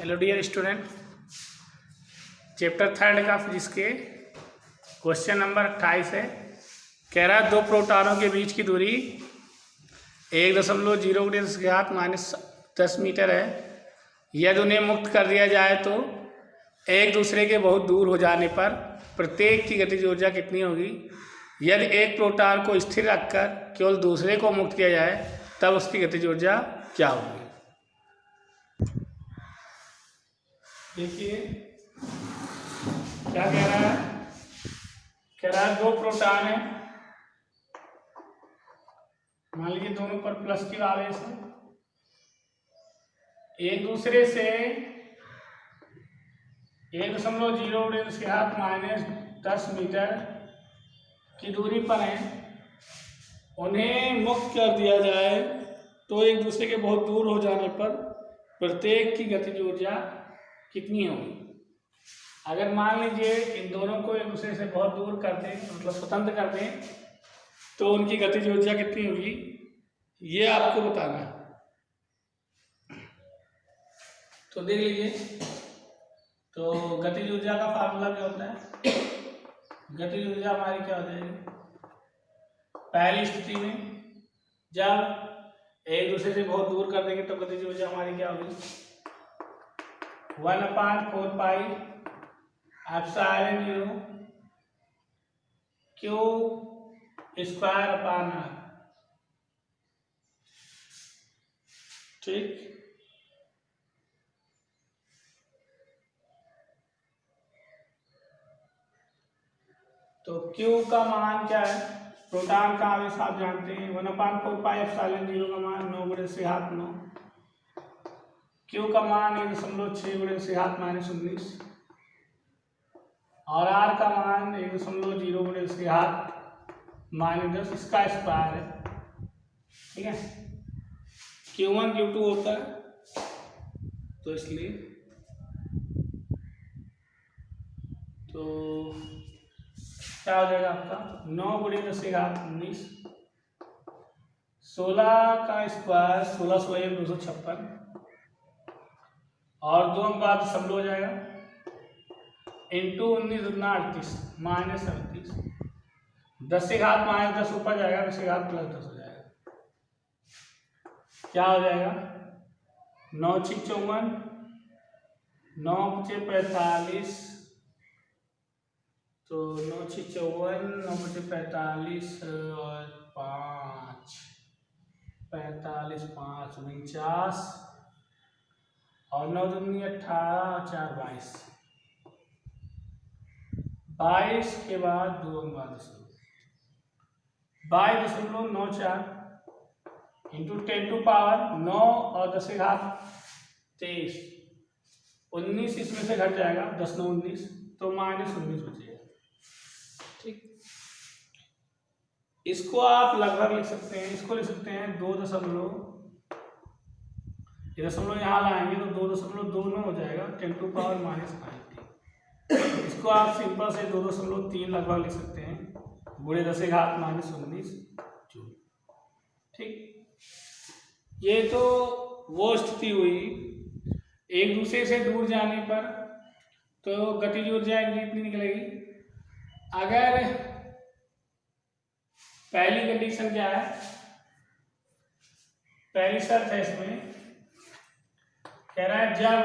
Hello dear student, chapter 3 का physics के question number 28 है। कह रहा है दो प्रोटॉनों के बीच की दूरी 1.0 - 10 है। यदि उन्हें मुक्त कर दिया जाए तो एक दूसरे के बहुत दूर हो जाने पर प्रत्येक की गतिज ऊर्जा कितनी होगी। यदि एक प्रोटॉन को स्थिर रखकर केवल दूसरे को मुक्त किया जाए तब उसकी गतिज ऊर्जा क्या होगी। देखिए क्या कह रहा है दो प्रोटॉन है, मान लीजिए दोनों पर प्लस की आवेश है, एक दूसरे से 1.0 - 10 की दूरी पर है। उन्हें मुक्त कर दिया जाए तो एक दूसरे के बहुत दूर हो जाने पर प्रत्येक की गतिज ऊर्जा कितनी होगी। अगर मान लीजिए इन दोनों को एक दूसरे से बहुत दूर कर दें, मतलब स्वतंत्र कर दें, तो उनकी गतिज ऊर्जा कितनी होगी ये आपको बताना है। तो देख लीजिए, तो गतिज ऊर्जा का फार्मूला क्या होता है। गतिज ऊर्जा हमारी क्या हो जाएगी, पहली स्थिति में जब एक दूसरे से बहुत दूर कर देंगे तो गतिज ऊर्जा हमारी क्या होगी 1/4 pi epsilon q square upon r. ठीक, तो Q का मान क्या है, प्रोटॉन का आवेश आप जानते हैं 1/4 पाई एप्सिलॉन 0 का मान 9 × 10⁻⁹। Q का मान 1.6 × 10⁻⁻19 और R का मान 1.0 × 10⁻⁻10 इसका स्क्वायर है। ठीक है, Q1 Q2 होता है तो इसलिए तो क्या हो जाएगा आपका 9 × 10⁻19, 16 का स्क्वायर 16 × 256 और 2 अंक बाद दशमलव हो जाएगा इंटू 19 × 38 -38, 10⁻−10 ऊपर जाएगा, 10⁻+10 हो जाएगा। क्या हो जाएगा 9 × 6 = 54, 9 × 5 = 45, तो 9 × 6 = 54, 9 × 45 और 5 45 5 49 और 9 × 2 = 18 और 4 22, 22 के बाद 2 अंक बाद 22.94 इंटू 10⁻9 और 10⁻23, 19 इसमें से घट जाएगा, 10 × 9 = 19, तो -19 बचेगा। ठीक, इसको आप लगभग लिख सकते हैं, इसको लिख सकते हैं 2 दशमलव यहाँ लाएंगे तो 2.29 हो जाएगा 10⁻−90। इसको आप सिंपल से 2.3 लगभग लिख सकते हैं गुणे 10⁻−19 जूल। ठीक, ये तो वो स्थिति हुई एक दूसरे से दूर जाने पर, तो गतिज ऊर्जा इतनी निकलेगी। अगर पहली कंडीशन क्या है, पहली शर्त है इसमें, कह रहा है जब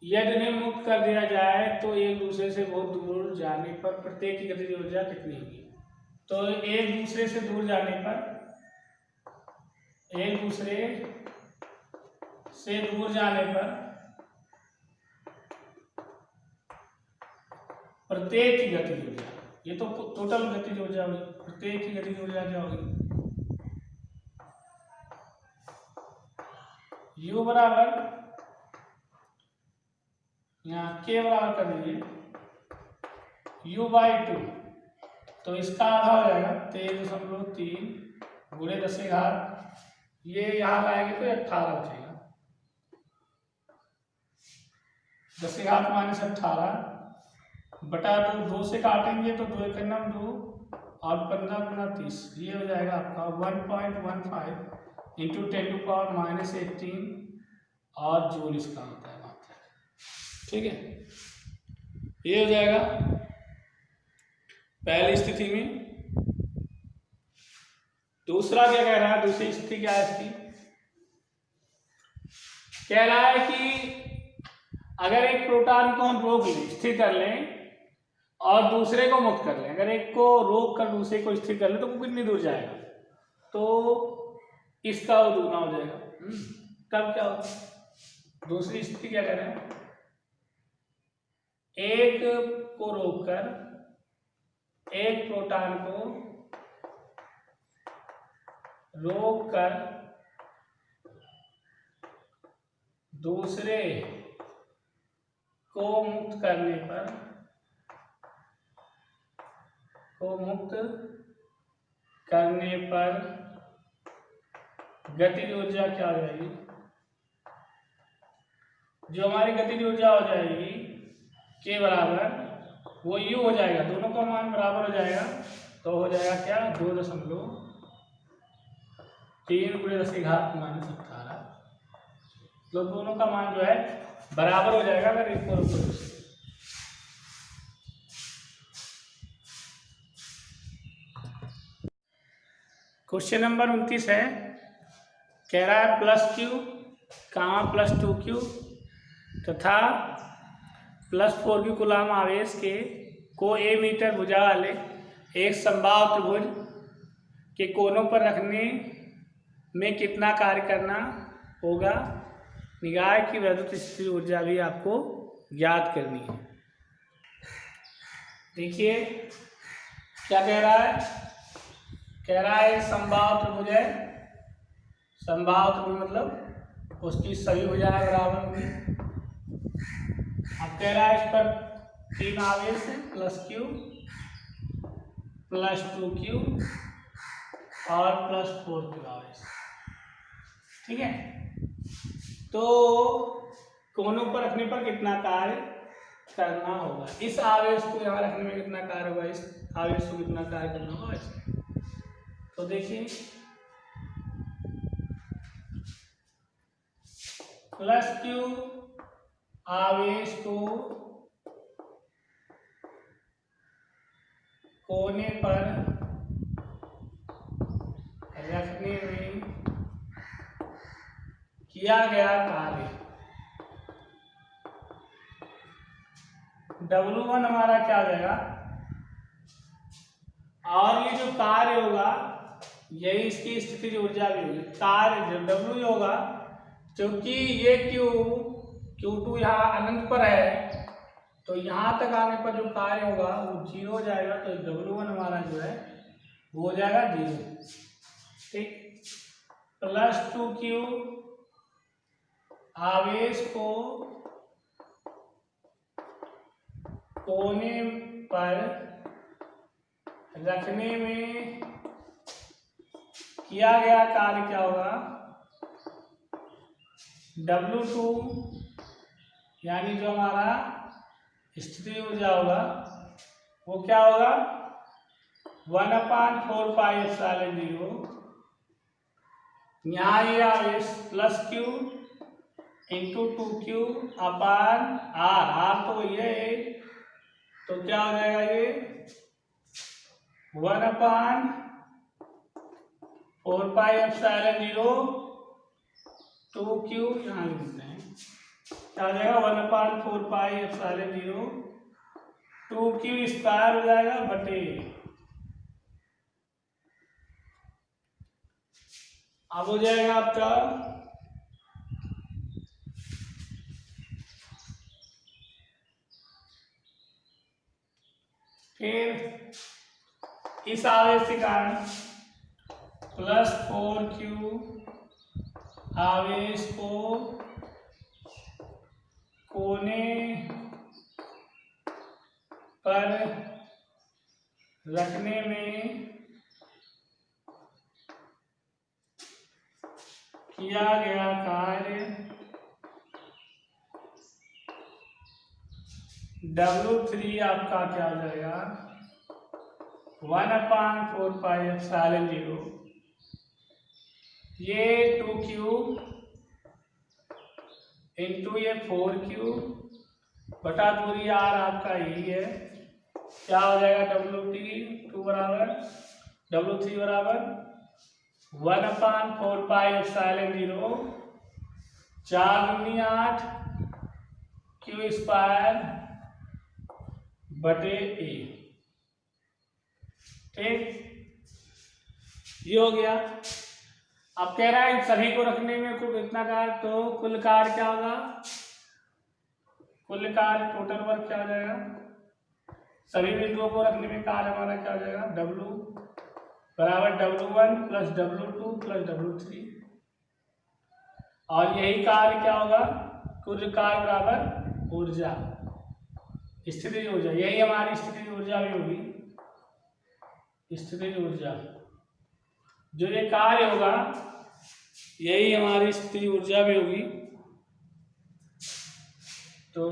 यदि उन्हें मुक्त कर दिया जाए तो एक दूसरे से बहुत दूर जाने पर प्रत्येक की गतिज ऊर्जा कितनी होगी। तो एक दूसरे से दूर जाने पर प्रत्येक की गतिज ऊर्जा, ये तो टोटल गतिज ऊर्जा होगी, प्रत्येक की गतिज ऊर्जा क्या होगी U बराबर, यहाँ K बराबर कर दीजिए U/2, तो इसका आधा हो जाएगा 13.3 गुणे 10⁻, ये यहाँ लाएंगे तो 18 बचेगा, 10⁻−18 बटा 2 से काटेंगे तो 2 × 2 और 15 × 30, ये हो जाएगा आपका 1.15 इंटू 10⁻18 और जूल इसका होता है मात्रा। ठीक है, ये हो जाएगा पहली स्थिति में। दूसरा क्या कह रहा है, दूसरी स्थिति क्या है इसकी, कह रहा है कि अगर एक प्रोटॉन को हम रोक लें, स्थिर कर लें और दूसरे को मुक्त कर लें, अगर एक को रोक कर दूसरे को स्थिर कर लें तो वो कितनी दूर जाएगा, तो इसका वो दुगना हो जाएगा। तब क्या होगा, दूसरी स्थिति क्या कह रहे हैं, एक को रोककर एक प्रोटॉन को रोककर दूसरे को मुक्त करने पर गतिज ऊर्जा क्या हो जाएगी, जो हमारी गतिज ऊर्जा हो जाएगी के बराबर वो यू हो जाएगा, दोनों का मान बराबर हो जाएगा, तो हो जाएगा क्या 2.3 × 10⁻⁸। तो दोनों का मान जो है बराबर हो जाएगा अगर एक को रोको। क्वेश्चन नंबर 29 है, कह रहा है +Q, +2Q तथा +4Q कूलाम आवेश के को A मीटर भुजा वाले एक समबाहु त्रिभुज के कोनों पर रखने में कितना कार्य करना होगा, निकाय की वैद्युत स्थितिज ऊर्जा भी आपको ज्ञात करनी है। देखिए क्या कह रहा है, कह रहा है समबाहु त्रिभुज है, समबाहु त्रिभुज मतलब उसकी सभी भुजाएं बराबर होंगी। अब कह रहा है इस पर 3 आवेश है, +Q, +2Q और +4Q आवेश। ठीक है, तो कोनों पर रखने पर कितना कार्य करना होगा, इस आवेश को यहाँ रखने में कितना कार्य होगा, इस आवेश को कितना कार्य करना होगा इसमें। तो देखिए +Q आवेश को कोने पर रखने में किया गया कार्य W1 हमारा क्या हो जाएगा, और ये जो कार्य होगा यही इसकी स्थितिज ऊर्जा भी होगी। कार्य W होगा क्योंकि ये Q2 यहाँ अनंत पर है, तो यहाँ तक आने पर जो कार्य होगा वो 0 हो जाएगा, तो W1 हमारा जो है वो हो जाएगा 0। ठीक, +2Q आवेश को कोने पर रखने में किया गया कार्य क्या होगा, W2 यानी जो हमारा स्थितिज ऊर्जा होगा वो क्या होगा 1/4πε0। यहाँ ये आवेश +Q × 2Q अपान R तो वही है, तो क्या हो जाएगा ये 1/4πε0 2Q, यहाँ लिख देते हैं, क्या हो जाएगा 1/4πε0 2Q² हो जाएगा बटे, अब हो जाएगा आपका फिर इस आवेश के कारण +4Q आवेश को कोने पर रखने में किया गया कार्य W3 आपका क्या हो जाएगा 1/4πε0, ये 2Q इंटू ये 4Q बटा दूरी R आपका यही है, क्या हो जाएगा WT2 बराबर W3 बराबर 1/4πε0 4×8 Q स्क्वायर बटे A। ठीक, ये हो गया। अब कह रहा है इन सभी को रखने में कुल कितना कार्य, तो कुल कार्य क्या होगा, कुल कार्य टोटल वर्क क्या हो जाएगा, सभी बिंदुओं को रखने में कार्य हमारा क्या हो जाएगा W बराबर W1 plus W2 plus W3, और यही कार्य क्या होगा, कुल कार्य बराबर ऊर्जा, स्थितिज ऊर्जा, यही हमारी स्थितिज ऊर्जा भी होगी। स्थितिज ऊर्जा जो ये कार्य होगा यही हमारी स्थितिज ऊर्जा भी होगी। तो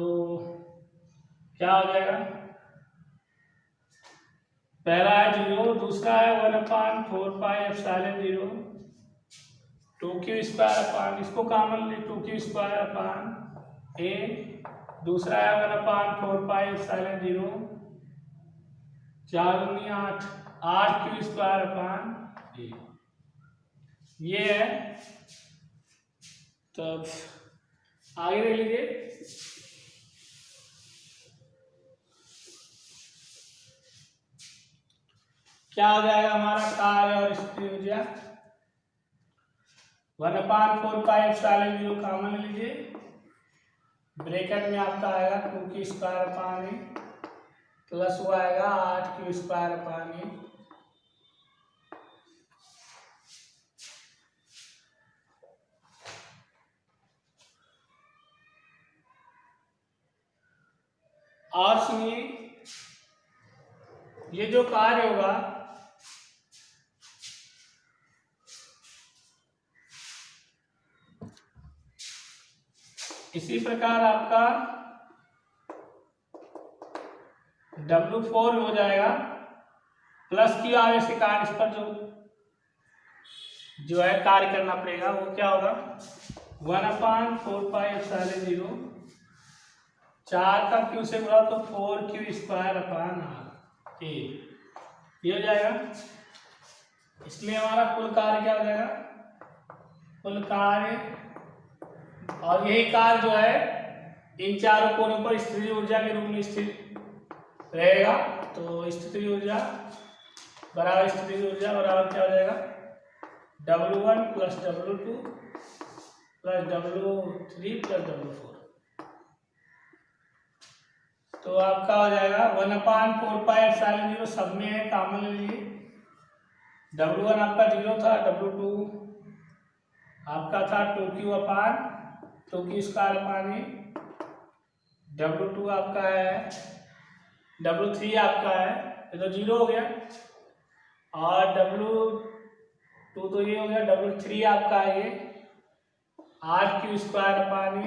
क्या हो जाएगा, पहला है 0, दूसरा है 1/4πε0 2Q स्क्वायर अपान, इसको कॉमन ले 2Q स्क्वायर अपान A, दूसरा है 1/4πε0 4×8 8Q स्क्वायर अपान A, ये है। तब आगे देख लीजिए, क्या हो जाएगा हमारा कार्य और स्थितिज ऊर्जा, 1/4πε0 कॉमन लीजिए, ब्रैकेट में आपका आएगा 2Q square upon A plus वो आएगा 8Q स्क्वायर अपान A, और सुनिए ये जो कार्य होगा इसी प्रकार आपका W4 हो जाएगा प्लस की आगे से कार्य, इस पर जो है कार्य करना पड़ेगा, वो क्या होगा 1/4πε0 4 का Q से गुणा तो 4Q square upon R A, ये हो जाएगा। इसलिए हमारा कुल कार्य क्या हो जाएगा, कुल कार्य, और यही कार्य जो है इन चारों कोणों पर स्थितिज ऊर्जा के रूप में स्थित रहेगा। तो स्थितिज ऊर्जा बराबर स्थितिज ऊर्जा बराबर क्या हो जाएगा W1 plus W2 plus W3 plus W4, तो आपका हो जाएगा 1/4πε0 सब में है, कॉमन लीजिए, W1 आपका 0 था, W2 आपका था 2Q upon 2Q square upon A, W2 आपका है, W3 आपका है, ये तो 0 हो गया, और W2 तो ये हो गया, W3 आपका है ये 8Q स्क्वायर अपान A,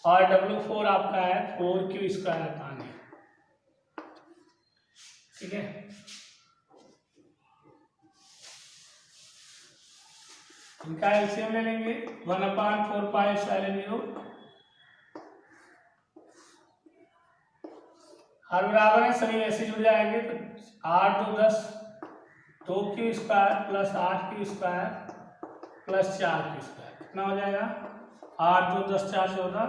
और W4 आपका है 4Q स्क्वायर अपान A। ठीक है, इनका एलसीएम ले लेंगे 1/4πε0 हर बराबर है, सभी ऐसे जुड़ जाएंगे, तो 8 2 10 2Q square plus 8Q square plus 4Q square कितना हो जाएगा 8 2 10 4 14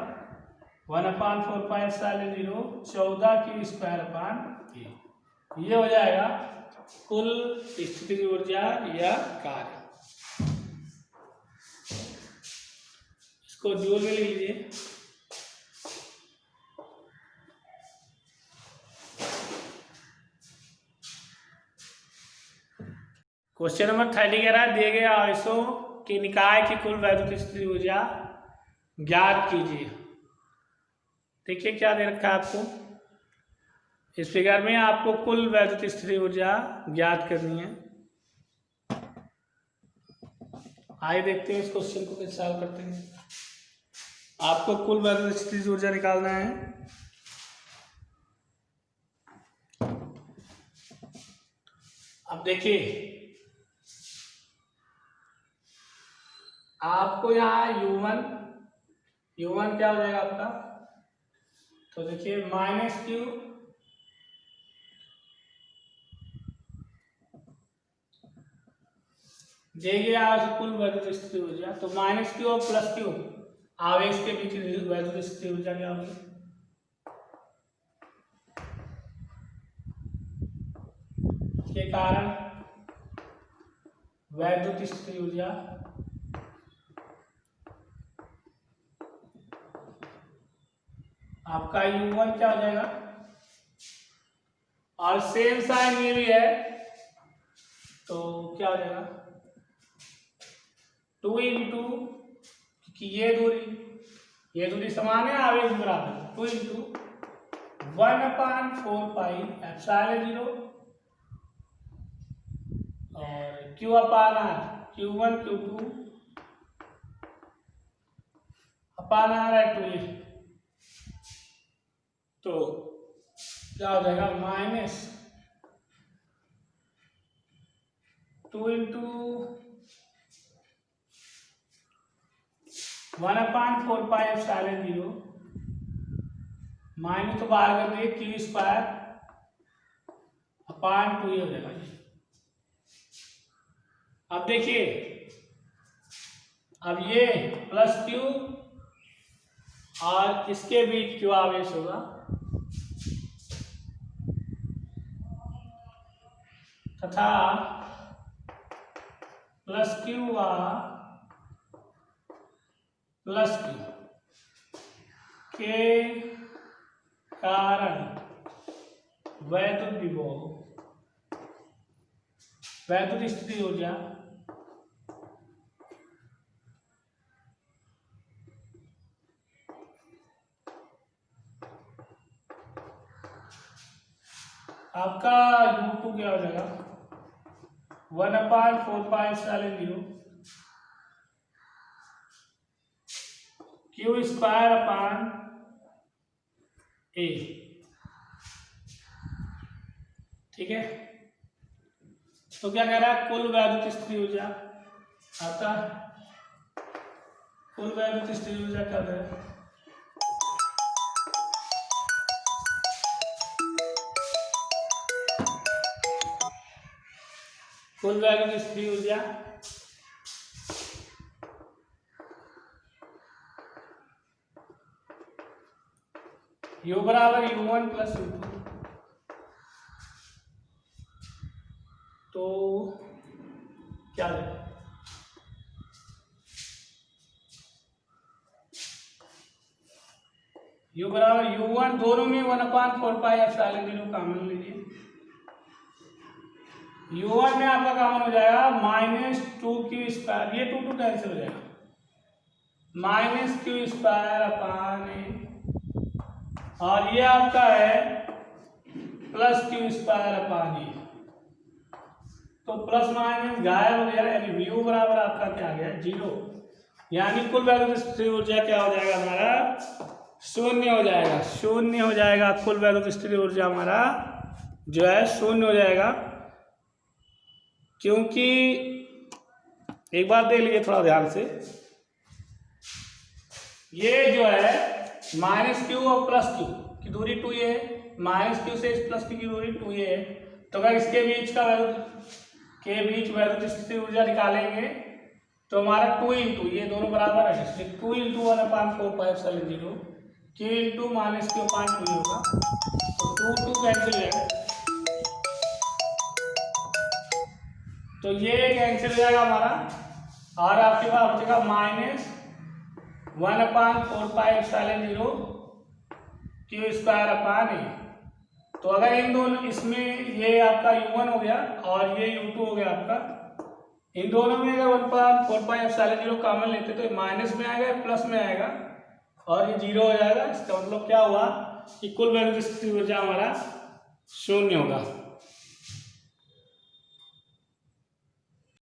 1/4πε0 14Q स्क्वायर अपान A, ये हो जाएगा कुल स्थितिज ऊर्जा या कार्य। इसको जोड़ में ले लीजिए, क्वेश्चन नंबर 30 कह रहा है दिए गए आवेशों के निकाय की कुल वैद्युत स्थितिज ऊर्जा ज्ञात कीजिए। देखिए क्या दे रखा है आपको, इस फिगर में आपको कुल वैद्युत स्थितिज ऊर्जा ज्ञात करनी है। आइए देखते हैं इस क्वेश्चन को कैसे सॉल्व करते हैं। आपको कुल वैद्युत स्थितिज ऊर्जा निकालना है। अब देखिए आपको यहाँ U1 U1 क्या हो जाएगा आपका, तो देखिए माइनस क्यू देगी कुल वैद्युत स्थिति ऊर्जा, तो माइनस क्यू और प्लस क्यू आवेश के बीच वैद्युत स्थिति ऊर्जा क्या होगी, के कारण वैद्युत स्थिति ऊर्जा आपका U1 क्या हो जाएगा, और सेम साइन ये भी है तो क्या हो जाएगा 2 इंटू, कि ये दूरी समान है, आवेश बराबर, 2 इंटू 1/4πε0 और Q/R, Q1 Q2 अपान R है 2, तो क्या हो जाएगा माइनस 2 इंटू 1/4πε0 माइनस तो बाहर कर दिए Q² अपान 2 हो जाएगा। अब देखिए, अब ये प्लस Q और इसके बीच Q आवेश होगा, तथा प्लस Q प्लस Q के कारण वैद्युत विभव, वैद्युत स्थिति ऊर्जा आपका U2 क्या हो जाएगा 1/4πε0 Q² अपान A, ठीक है। तो क्या कह रहा है, कुल वैद्युत स्थिति ऊर्जा आपका, कुल वैद्युत स्थिति ऊर्जा क्या है, कुल वैद्युत स्थिति ऊर्जा U बराबर U1 प्लस U2, तो क्या है U बराबर U1, दोनों में 1/4πε0 कॉमन लीजिए, U1 में आपका कॉमन हो जाएगा -2Q², ये 2 कैंसिल हो जाएगा, -Q² अपान A, और ये आपका है प्लस Q² अपान A, तो प्लस माइनस गायब हो गया, यानी U बराबर आपका क्या आ गया 0, यानी कुल वैद्युत स्थिति ऊर्जा क्या हो जाएगा हमारा, शून्य हो जाएगा, शून्य हो जाएगा, कुल वैद्युत स्थिति ऊर्जा हमारा जो है शून्य हो जाएगा। क्योंकि एक बात देख लीजिए थोड़ा ध्यान से, ये जो है -Q और प्लस Q की दूरी 2 ये है, -Q से इस प्लस Q की दूरी 2 ये है, तो अगर इसके बीच का वैद्युत स्थिति ऊर्जा निकालेंगे तो हमारा 2 इंटू, ये दोनों बराबर है, 2 इंटू 1/4πε0 Q इंटू -Q अपान 2 होगा, तो 2 कैंसिल हो जाएगा, तो ये कैंसिल हो जाएगा हमारा, और आपके पास हो जाएगा -1/4πε0 Q² अपान A। तो अगर इन दोनों, इसमें ये आपका U1 हो गया और ये U2 हो गया आपका, इन दोनों में अगर 1/4πε0 कॉमन लेते तो माइनस में आएगा, प्लस में आएगा, और ये 0 हो जाएगा। इसका मतलब क्या हुआ कि कुल वैद्युत स्थिति ऊर्जा हमारा शून्य होगा।